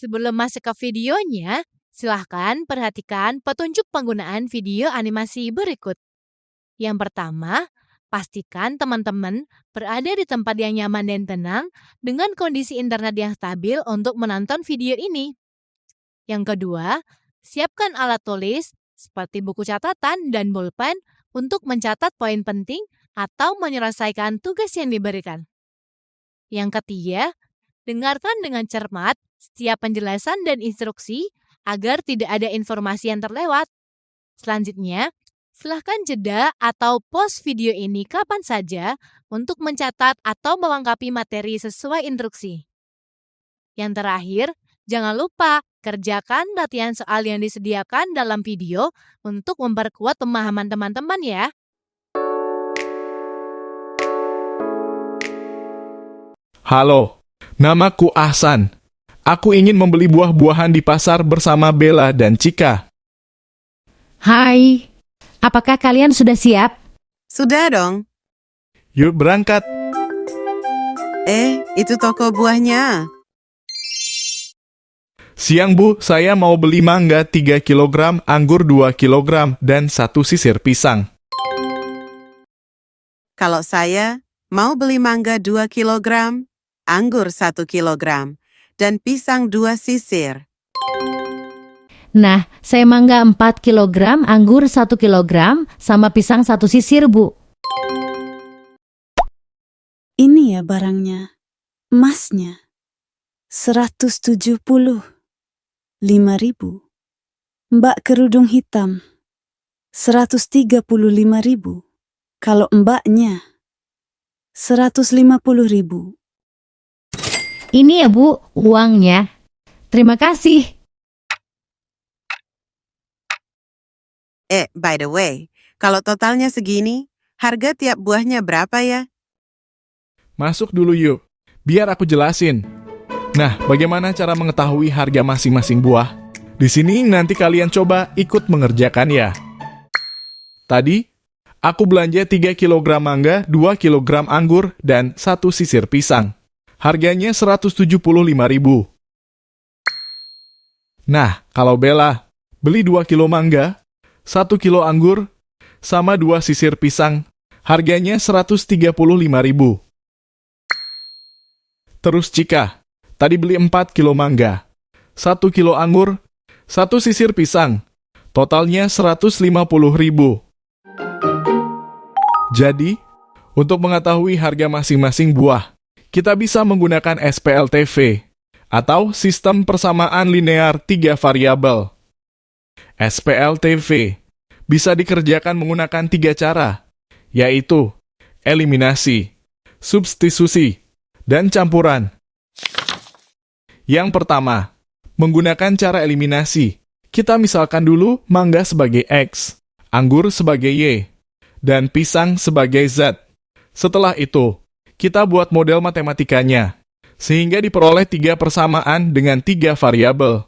Sebelum masuk ke videonya, silahkan perhatikan petunjuk penggunaan video animasi berikut. Yang pertama, pastikan teman-teman berada di tempat yang nyaman dan tenang dengan kondisi internet yang stabil untuk menonton video ini. Yang kedua, siapkan alat tulis seperti buku catatan dan bolpen untuk mencatat poin penting atau menyelesaikan tugas yang diberikan. Yang ketiga, dengarkan dengan cermat setiap penjelasan dan instruksi agar tidak ada informasi yang terlewat. Selanjutnya, silahkan jeda atau pause video ini kapan saja untuk mencatat atau melengkapi materi sesuai instruksi. Yang terakhir, jangan lupa kerjakan latihan soal yang disediakan dalam video untuk memperkuat pemahaman teman-teman ya. Halo, namaku Ahsan. Aku ingin membeli buah-buahan di pasar bersama Bella dan Cika. Hai, apakah kalian sudah siap? Sudah dong. Yuk berangkat. Itu toko buahnya. Siang Bu, saya mau beli mangga 3 kg, anggur 2 kg, dan 1 sisir pisang. Kalau saya mau beli mangga 2 kg, anggur 1 kg, dan pisang 2 sisir. Nah, saya mangga 4 kg, anggur 1 kg, sama pisang 1 sisir, Bu. Ini ya barangnya. Emasnya. 175.000. Mbak kerudung hitam. 135.000. Kalau mbaknya 150.000. Ini ya, Bu, uangnya. Terima kasih. By the way, kalau totalnya segini, harga tiap buahnya berapa ya? Masuk dulu yuk, biar aku jelasin. Nah, bagaimana cara mengetahui harga masing-masing buah? Di sini nanti kalian coba ikut mengerjakan ya. Tadi, aku belanja 3 kg mangga, 2 kg anggur, dan 1 sisir pisang. Harganya 175.000. Nah, kalau Bella beli 2 kilo mangga, 1 kilo anggur, sama 2 sisir pisang, harganya 135.000. Terus Cika, tadi beli 4 kilo mangga, 1 kilo anggur, 1 sisir pisang, totalnya 150.000. Jadi, untuk mengetahui harga masing-masing buah, kita bisa menggunakan SPLTV, atau Sistem Persamaan Linear 3 Variabel. SPLTV bisa dikerjakan menggunakan 3 cara, yaitu eliminasi, substitusi, dan campuran. Yang pertama, menggunakan cara eliminasi. Kita misalkan dulu mangga sebagai X, anggur sebagai Y, dan pisang sebagai Z. Setelah itu, kita buat model matematikanya, sehingga diperoleh 3 persamaan dengan 3 variabel.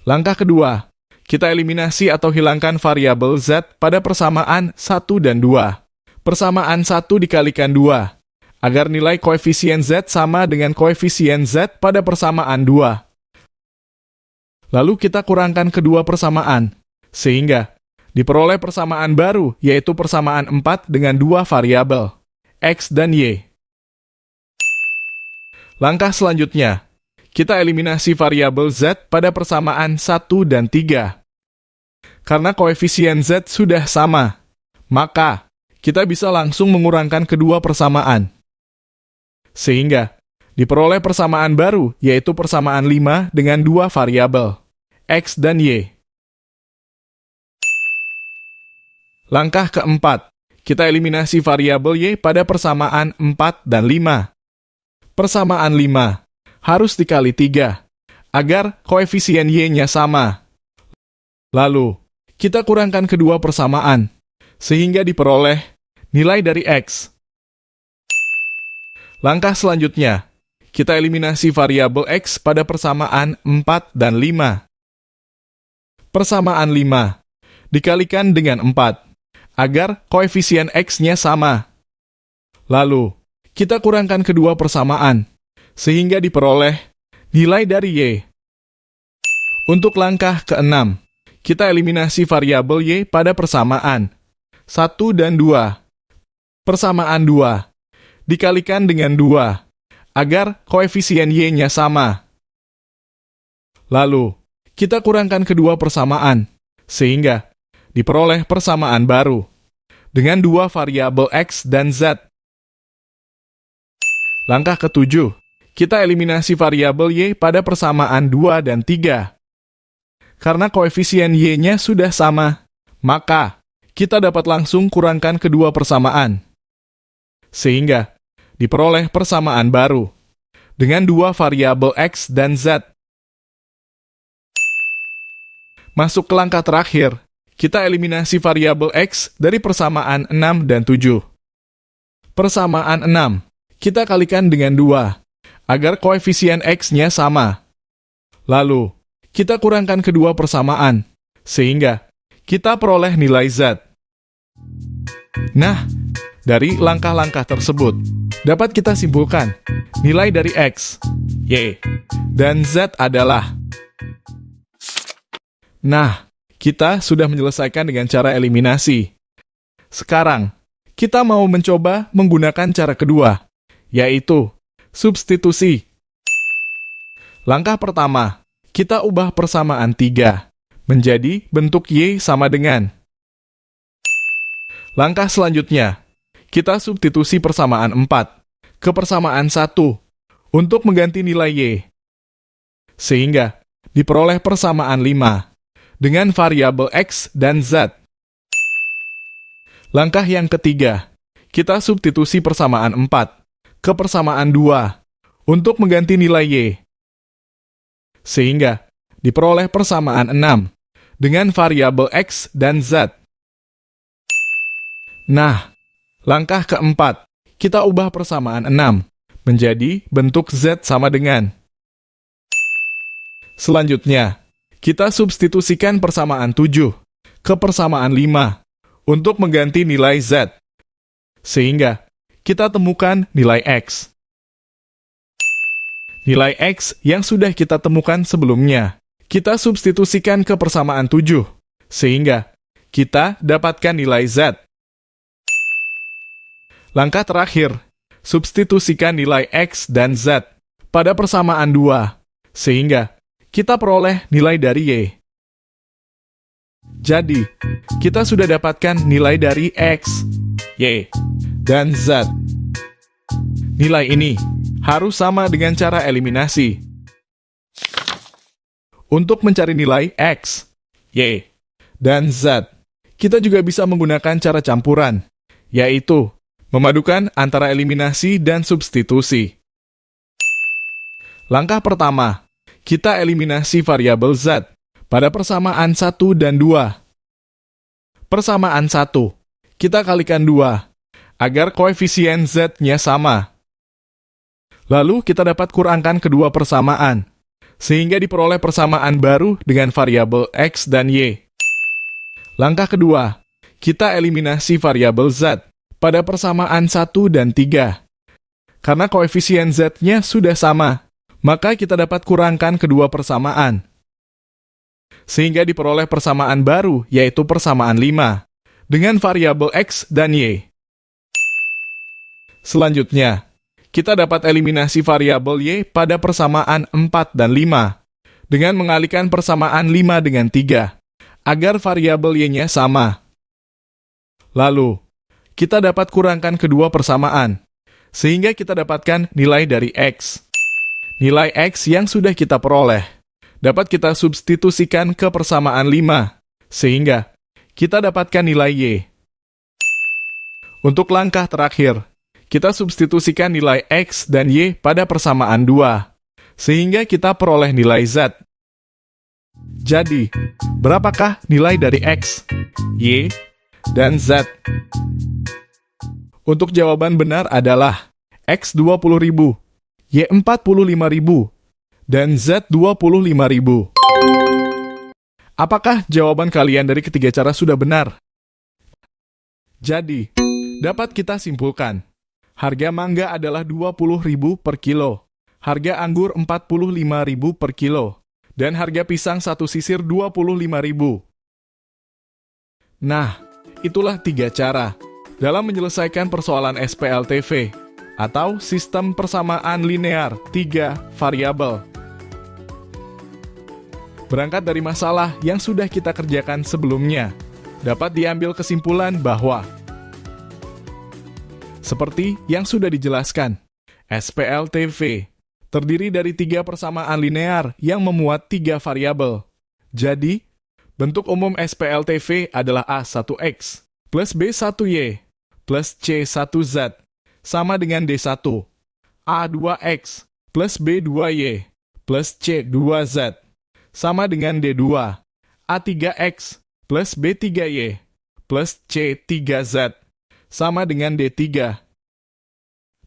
Langkah kedua, kita eliminasi atau hilangkan variabel Z pada persamaan 1 dan 2. Persamaan 1 dikalikan 2, agar nilai koefisien Z sama dengan koefisien Z pada persamaan 2. Lalu kita kurangkan kedua persamaan, sehingga diperoleh persamaan baru, yaitu persamaan 4 dengan 2 variabel, X dan Y. Langkah selanjutnya, kita eliminasi variabel Z pada persamaan 1 dan 3. Karena koefisien Z sudah sama, maka kita bisa langsung mengurangkan kedua persamaan. Sehingga diperoleh persamaan baru, yaitu persamaan 5 dengan 2 variabel, X dan Y. Langkah keempat, kita eliminasi variabel Y pada persamaan 4 dan 5. Persamaan 5 harus dikali 3, agar koefisien Y-nya sama. Lalu, kita kurangkan kedua persamaan, sehingga diperoleh nilai dari X. Langkah selanjutnya, kita eliminasi variabel X pada persamaan 4 dan 5. Persamaan 5 dikalikan dengan 4, agar koefisien X-nya sama. Lalu, kita kurangkan kedua persamaan, sehingga diperoleh nilai dari Y. Untuk langkah ke-6, kita eliminasi variabel Y pada persamaan 1 dan 2. Persamaan 2 dikalikan dengan 2 agar koefisien Y-nya sama. Lalu, kita kurangkan kedua persamaan, sehingga diperoleh persamaan baru dengan dua variabel X dan Z. Langkah ke-7, kita eliminasi variabel Y pada persamaan 2 dan 3. Karena koefisien Y-nya sudah sama, maka kita dapat langsung kurangkan kedua persamaan, sehingga diperoleh persamaan baru dengan dua variabel X dan Z. Masuk ke langkah terakhir, kita eliminasi variabel X dari persamaan 6 dan 7. Persamaan 6, kita kalikan dengan 2, agar koefisien X-nya sama. Lalu, kita kurangkan kedua persamaan, sehingga kita peroleh nilai Z. Nah, dari langkah-langkah tersebut, dapat kita simpulkan nilai dari X, Y, dan Z adalah. Nah, kita sudah menyelesaikan dengan cara eliminasi. Sekarang, kita mau mencoba menggunakan cara kedua, yaitu substitusi. Langkah pertama, kita ubah persamaan 3 menjadi bentuk Y sama dengan. Langkah selanjutnya, kita substitusi persamaan 4 ke persamaan 1 untuk mengganti nilai Y, sehingga diperoleh persamaan 5 dengan variabel X dan Z. Langkah yang ketiga, kita substitusi persamaan 4 ke persamaan 2 untuk mengganti nilai Y, sehingga diperoleh persamaan 6 dengan variabel X dan Z. Nah, langkah keempat, kita ubah persamaan 6 menjadi bentuk Z sama dengan. Selanjutnya, kita substitusikan persamaan 7 ke persamaan 5 untuk mengganti nilai Z, sehingga kita temukan nilai X. Nilai X yang sudah kita temukan sebelumnya, kita substitusikan ke persamaan 7, sehingga kita dapatkan nilai Z. Langkah terakhir, substitusikan nilai X dan Z pada persamaan 2, sehingga kita peroleh nilai dari Y. Jadi, kita sudah dapatkan nilai dari X, Y, dan Z. Nilai ini harus sama dengan cara eliminasi. Untuk mencari nilai X, Y, dan Z, kita juga bisa menggunakan cara campuran, yaitu memadukan antara eliminasi dan substitusi. Langkah pertama, kita eliminasi variabel Z pada persamaan 1 dan 2. Persamaan 1, kita kalikan 2, agar koefisien Z-nya sama. Lalu kita dapat kurangkan kedua persamaan, sehingga diperoleh persamaan baru dengan variabel X dan Y. Langkah kedua, kita eliminasi variabel Z pada persamaan 1 dan 3. Karena koefisien Z-nya sudah sama, maka kita dapat kurangkan kedua persamaan, sehingga diperoleh persamaan baru, yaitu persamaan 5, dengan variabel X dan Y. Selanjutnya, kita dapat eliminasi variabel Y pada persamaan 4 dan 5, dengan mengalihkan persamaan 5 dengan 3, agar variabel Y-nya sama. Lalu, kita dapat kurangkan kedua persamaan, sehingga kita dapatkan nilai dari X. Nilai X yang sudah kita peroleh dapat kita substitusikan ke persamaan 5, sehingga kita dapatkan nilai Y. Untuk langkah terakhir, kita substitusikan nilai X dan Y pada persamaan 2, sehingga kita peroleh nilai Z. Jadi, berapakah nilai dari X, Y, dan Z? Untuk jawaban benar adalah X 20.000, Y 45.000, dan Z 25.000. Apakah jawaban kalian dari ketiga cara sudah benar? Jadi, dapat kita simpulkan, harga mangga adalah 20.000 per kilo. harga anggur 45.000 per kilo, dan harga pisang satu sisir 25.000. Nah, itulah 3 cara dalam menyelesaikan persoalan SPLTV atau sistem persamaan linear 3 variabel. Berangkat dari masalah yang sudah kita kerjakan sebelumnya, dapat diambil kesimpulan bahwa seperti yang sudah dijelaskan, SPLTV terdiri dari 3 persamaan linear yang memuat 3 variabel. Jadi, bentuk umum SPLTV adalah A1X plus B1Y plus C1Z sama dengan D1. A2X plus B2Y plus C2Z sama dengan D2. A3X plus B3Y plus C3Z sama dengan D3.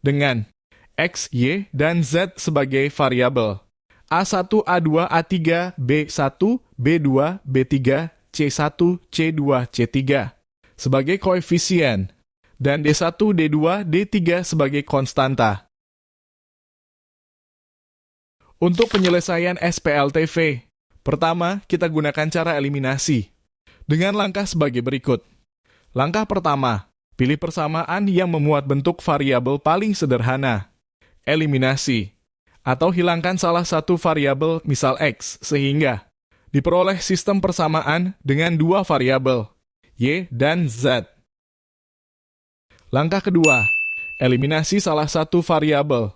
Dengan X, Y, dan Z sebagai variabel. A1, A2, A3, B1, B2, B3, C1, C2, C3 sebagai koefisien, dan D1, D2, D3 sebagai konstanta. Untuk penyelesaian SPLTV, pertama kita gunakan cara eliminasi dengan langkah sebagai berikut. Langkah pertama, pilih persamaan yang memuat bentuk variabel paling sederhana. Eliminasi, atau hilangkan salah satu variabel misal X, sehingga diperoleh sistem persamaan dengan 2 variabel, Y dan Z. Langkah kedua, eliminasi salah satu variabel.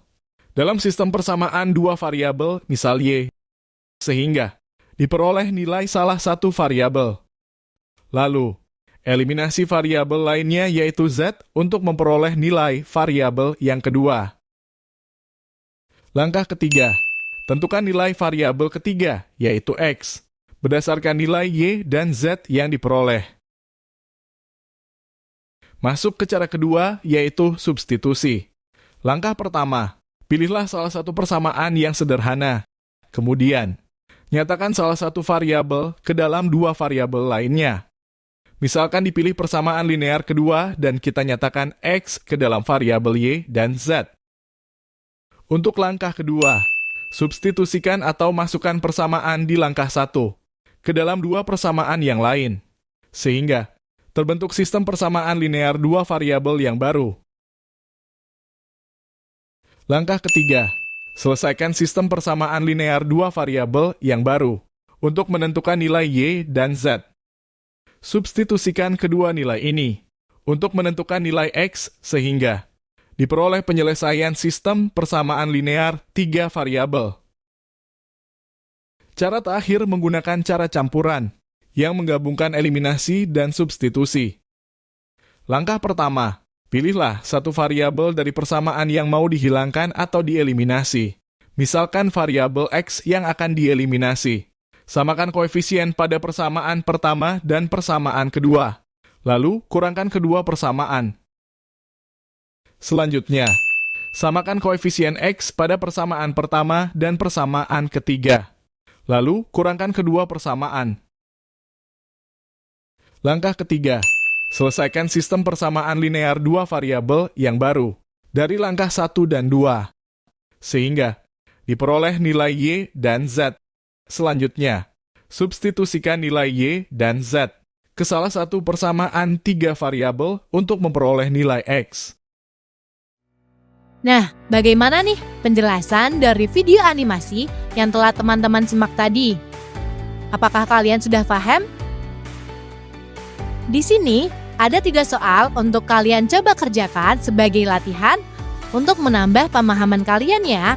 Dalam sistem persamaan 2 variabel, misal Y, sehingga diperoleh nilai salah satu variabel. Lalu, eliminasi variabel lainnya yaitu Z untuk memperoleh nilai variabel yang kedua. Langkah ketiga, tentukan nilai variabel ketiga, yaitu X, berdasarkan nilai Y dan Z yang diperoleh. Masuk ke cara kedua, yaitu substitusi. Langkah pertama, pilihlah salah satu persamaan yang sederhana. Kemudian, nyatakan salah satu variabel ke dalam 2 variabel lainnya. Misalkan dipilih persamaan linear kedua dan kita nyatakan X ke dalam variabel Y dan Z. Untuk langkah kedua, substitusikan atau masukkan persamaan di langkah 1 ke dalam 2 persamaan yang lain, sehingga terbentuk sistem persamaan linear 2 variabel yang baru. Langkah ketiga, selesaikan sistem persamaan linear 2 variabel yang baru untuk menentukan nilai Y dan Z. Substitusikan kedua nilai ini untuk menentukan nilai X sehingga diperoleh penyelesaian sistem persamaan linear 3 variabel. Cara terakhir menggunakan cara campuran yang menggabungkan eliminasi dan substitusi. Langkah pertama, pilihlah satu variabel dari persamaan yang mau dihilangkan atau dieliminasi. Misalkan variabel X yang akan dieliminasi. Samakan koefisien pada persamaan pertama dan persamaan kedua. Lalu, kurangkan kedua persamaan. Selanjutnya, samakan koefisien X pada persamaan pertama dan persamaan ketiga. Lalu, kurangkan kedua persamaan. Langkah ketiga, selesaikan sistem persamaan linear 2 variabel yang baru dari langkah 1 dan 2, sehingga diperoleh nilai Y dan Z. Selanjutnya, substitusikan nilai Y dan Z ke salah satu persamaan 3 variabel untuk memperoleh nilai X. Nah, bagaimana nih penjelasan dari video animasi yang telah teman-teman simak tadi? Apakah kalian sudah paham? Di sini ada 3 soal untuk kalian coba kerjakan sebagai latihan untuk menambah pemahaman kalian ya.